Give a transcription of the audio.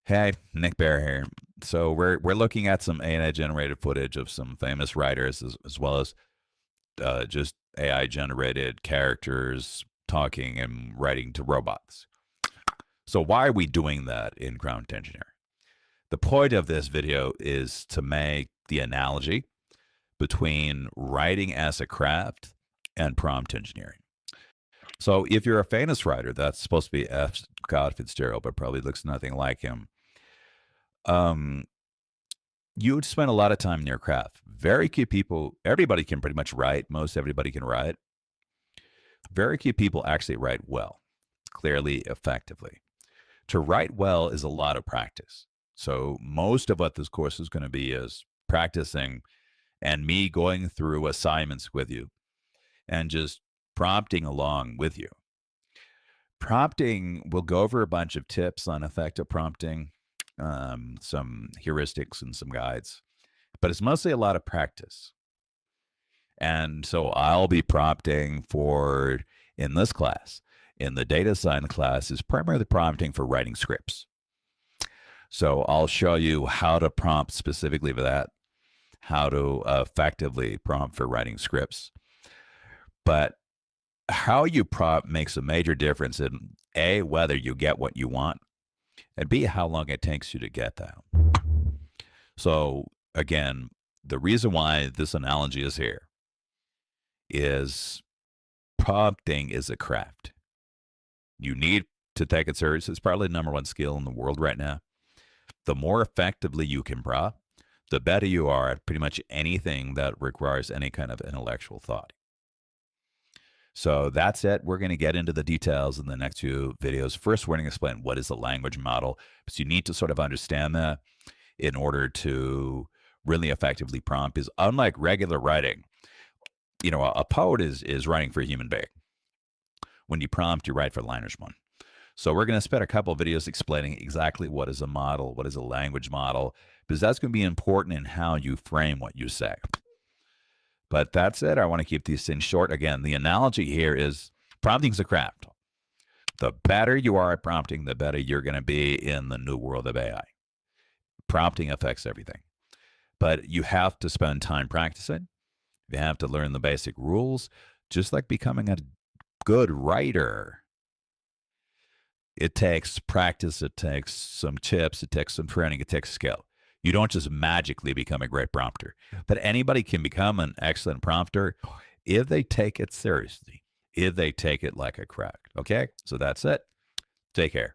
Hey, Nick Bear here. So we're looking at some AI generated footage of some famous writers as well as just AI generated characters talking and writing to robots. So why are we doing that in prompt engineering? The point of this video is to make the analogy between writing as a craft and prompt engineering. So if you're a famous writer, that's supposed to be F. Scott Fitzgerald, but probably looks nothing like him. Um, you would spend a lot of time in your craft. Very few people, everybody can pretty much write. Most everybody can write. Very few people actually write well, clearly, effectively. To write well is a lot of practice. So most of what this course is going to be is practicing and me going through assignments with you and just prompting along with you. Prompting, we'll go over a bunch of tips on effective prompting, some heuristics and some guides, but it's mostly a lot of practice. And so I'll be prompting for, in this class, in the data science class, is primarily prompting for writing scripts. So I'll show you how to prompt specifically for that, how to effectively prompt for writing scripts. But how you prompt makes a major difference in A, whether you get what you want, and B, how long it takes you to get that. So again, the reason why this analogy is here is prompting is a craft. You need to take it serious. It's probably the number one skill in the world right now. The more effectively you can prompt, the better you are at pretty much anything that requires any kind of intellectual thought. So that's it. We're going to get into the details in the next few videos. First, we're going to explain what is a language model, because you need to sort of understand that in order to really effectively prompt. Is unlike regular writing, you know, a poet is writing for a human being. When you prompt, you write for the language one. So we're going to spend a couple of videos explaining exactly what is a model, what is a language model, because that's going to be important in how you frame what you say. But that's it. I want to keep these things short. Again, the analogy here is prompting is a craft. The better you are at prompting, the better you're going to be in the new world of AI. Prompting affects everything. But you have to spend time practicing. You have to learn the basic rules, just like becoming a good writer. It takes practice, it takes some tips, it takes some training, it takes skill. You don't just magically become a great prompter. But anybody can become an excellent prompter if they take it seriously, if they take it like a craft. Okay? So that's it. Take care.